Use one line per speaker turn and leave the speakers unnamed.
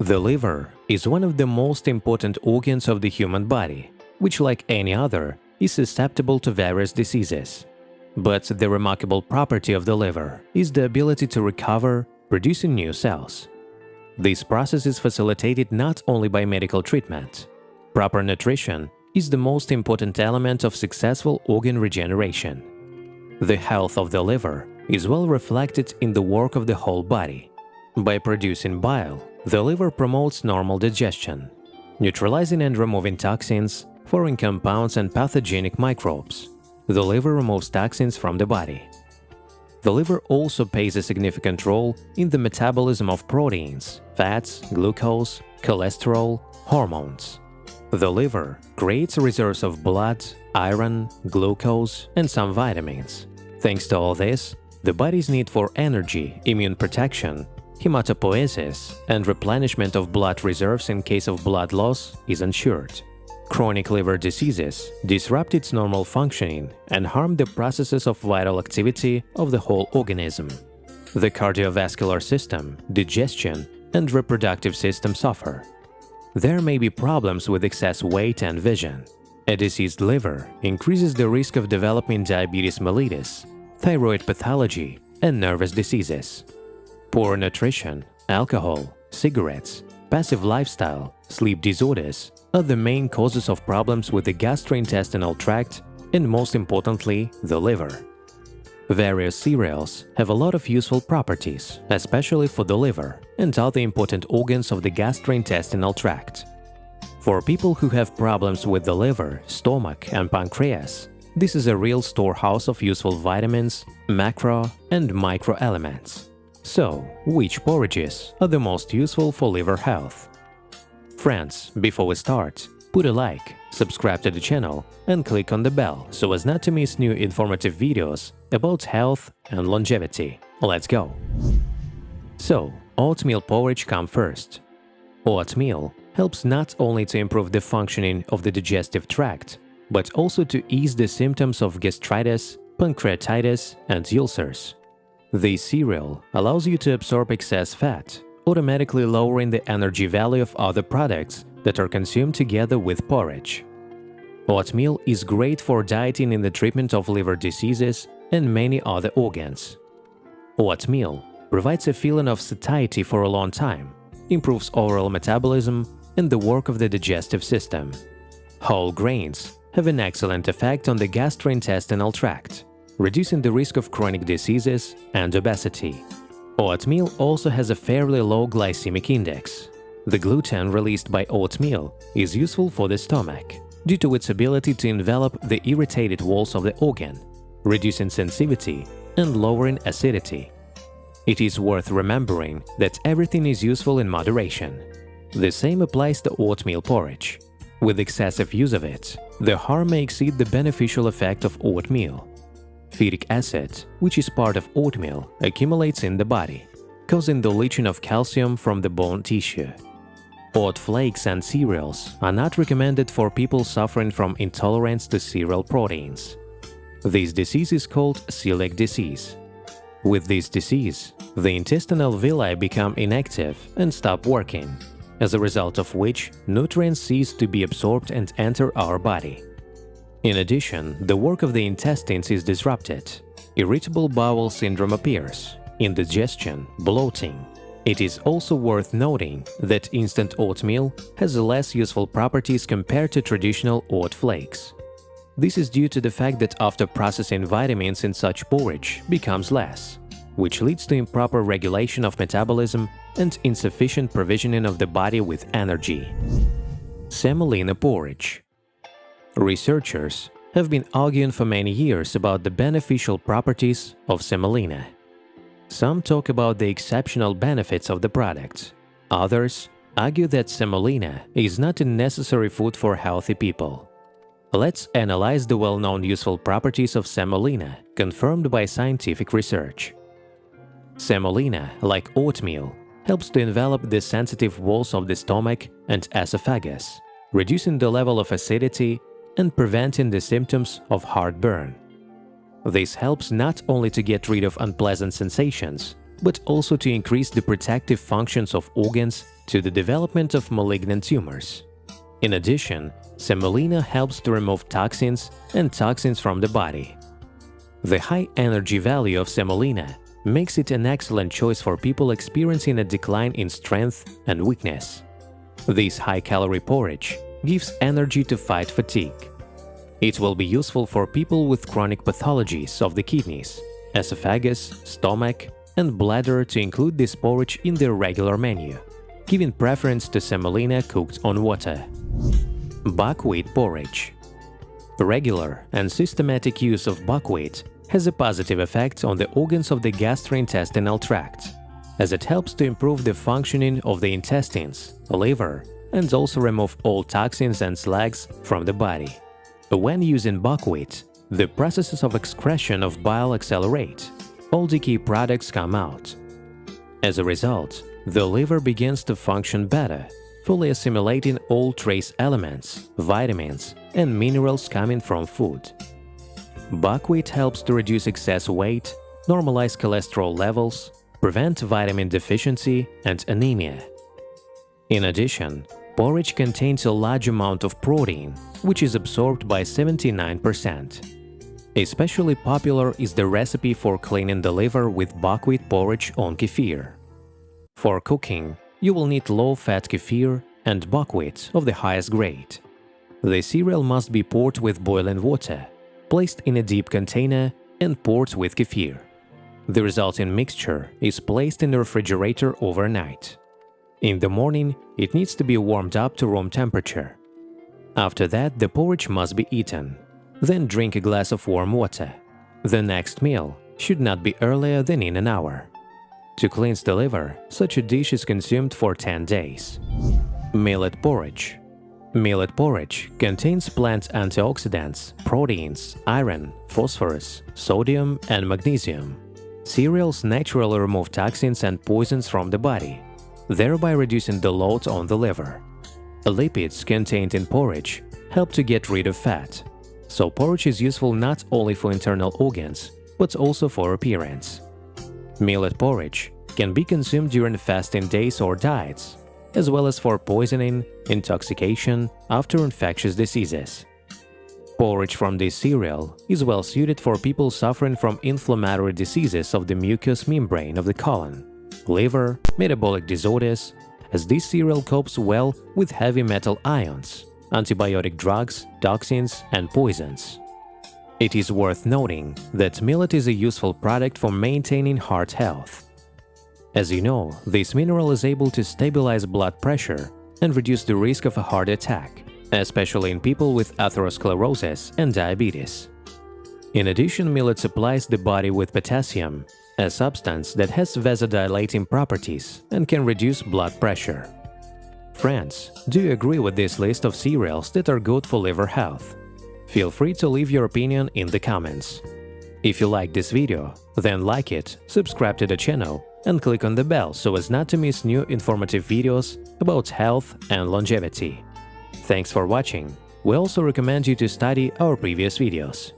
The liver is one of the most important organs of the human body, which, like any other, is susceptible to various diseases. But the remarkable property of the liver is the ability to recover, producing new cells. This process is facilitated not only by medical treatment. Proper nutrition is the most important element of successful organ regeneration. The health of the liver is well reflected in the work of the whole body. By producing bile, the liver promotes normal digestion, neutralizing and removing toxins, foreign compounds and pathogenic microbes. The liver removes toxins from the body. The liver also plays a significant role in the metabolism of proteins, fats, glucose, cholesterol, hormones. The liver creates reserves of blood, iron, glucose, and some vitamins. Thanks to all this, the body's need for energy, immune protection, hematopoiesis, and replenishment of blood reserves in case of blood loss is ensured. Chronic liver diseases disrupt its normal functioning and harm the processes of vital activity of the whole organism. The cardiovascular system, digestion, and reproductive system suffer. There may be problems with excess weight and vision. A diseased liver increases the risk of developing diabetes mellitus, thyroid pathology, and nervous diseases. Poor nutrition, alcohol, cigarettes, passive lifestyle, sleep disorders are the main causes of problems with the gastrointestinal tract and, most importantly, the liver. Various cereals have a lot of useful properties, especially for the liver and other important organs of the gastrointestinal tract. For people who have problems with the liver, stomach, and pancreas, this is a real storehouse of useful vitamins, macro and microelements. So, which porridges are the most useful for liver health? Friends, before we start, put a like, subscribe to the channel, and click on the bell so as not to miss new informative videos about health and longevity. Let's go! So, oatmeal porridge come first. Oatmeal helps not only to improve the functioning of the digestive tract, but also to ease the symptoms of gastritis, pancreatitis, and ulcers. This cereal allows you to absorb excess fat, automatically lowering the energy value of other products that are consumed together with porridge. Oatmeal is great for dieting in the treatment of liver diseases and many other organs. Oatmeal provides a feeling of satiety for a long time, improves oral metabolism and the work of the digestive system. Whole grains have an excellent effect on the gastrointestinal tract, reducing the risk of chronic diseases and obesity. Oatmeal also has a fairly low glycemic index. The gluten released by oatmeal is useful for the stomach due to its ability to envelop the irritated walls of the organ, reducing sensitivity and lowering acidity. It is worth remembering that everything is useful in moderation. The same applies to oatmeal porridge. With excessive use of it, the harm may exceed the beneficial effect of oatmeal. Phytic acid, which is part of oatmeal, accumulates in the body, causing the leaching of calcium from the bone tissue. Oat flakes and cereals are not recommended for people suffering from intolerance to cereal proteins. This disease is called celiac disease. With this disease, the intestinal villi become inactive and stop working, as a result of which nutrients cease to be absorbed and enter our body. In addition, the work of the intestines is disrupted. Irritable bowel syndrome appears, indigestion, bloating. It is also worth noting that instant oatmeal has less useful properties compared to traditional oat flakes. This is due to the fact that after processing, vitamins in such porridge becomes less, which leads to improper regulation of metabolism and insufficient provisioning of the body with energy. Semolina porridge. Researchers have been arguing for many years about the beneficial properties of semolina. Some talk about the exceptional benefits of the product. Others argue that semolina is not a necessary food for healthy people. Let's analyze the well-known useful properties of semolina confirmed by scientific research. Semolina, like oatmeal, helps to envelop the sensitive walls of the stomach and esophagus, reducing the level of acidity and preventing the symptoms of heartburn. This helps not only to get rid of unpleasant sensations, but also to increase the protective functions of organs to the development of malignant tumors. In addition, semolina helps to remove toxins and toxins from the body. The high energy value of semolina makes it an excellent choice for people experiencing a decline in strength and weakness. This high-calorie porridge gives energy to fight fatigue. It will be useful for people with chronic pathologies of the kidneys, esophagus, stomach, and bladder to include this porridge in their regular menu, giving preference to semolina cooked on water. Buckwheat porridge. Regular and systematic use of buckwheat has a positive effect on the organs of the gastrointestinal tract, as it helps to improve the functioning of the intestines, liver, and also remove all toxins and slags from the body. When using buckwheat, the processes of excretion of bile accelerate, all decay products come out. As a result, the liver begins to function better, fully assimilating all trace elements, vitamins, and minerals coming from food. Buckwheat helps to reduce excess weight, normalize cholesterol levels, prevent vitamin deficiency and anemia. In addition, porridge contains a large amount of protein, which is absorbed by 79%. Especially popular is the recipe for cleaning the liver with buckwheat porridge on kefir. For cooking, you will need low-fat kefir and buckwheat of the highest grade. The cereal must be poured with boiling water, placed in a deep container and poured with kefir. The resulting mixture is placed in the refrigerator overnight. In the morning, it needs to be warmed up to room temperature. After that, the porridge must be eaten. Then drink a glass of warm water. The next meal should not be earlier than in an hour. To cleanse the liver, such a dish is consumed for 10 days. Millet porridge. Millet porridge contains plant antioxidants, proteins, iron, phosphorus, sodium, and magnesium. Cereals naturally remove toxins and poisons from the body, thereby reducing the load on the liver. Lipids contained in porridge help to get rid of fat, so porridge is useful not only for internal organs, but also for appearance. Millet porridge can be consumed during fasting days or diets, as well as for poisoning, intoxication after infectious diseases. Porridge from this cereal is well suited for people suffering from inflammatory diseases of the mucous membrane of the colon, liver, metabolic disorders, as this cereal copes well with heavy metal ions, antibiotic drugs, toxins, and poisons. It is worth noting that millet is a useful product for maintaining heart health. As you know, this mineral is able to stabilize blood pressure and reduce the risk of a heart attack, especially in people with atherosclerosis and diabetes. In addition, millet supplies the body with potassium, a substance that has vasodilating properties and can reduce blood pressure. Friends, do you agree with this list of cereals that are good for liver health? Feel free to leave your opinion in the comments. If you like this video, then like it, subscribe to the channel, and click on the bell so as not to miss new informative videos about health and longevity. Thanks for watching. We also recommend you to study our previous videos.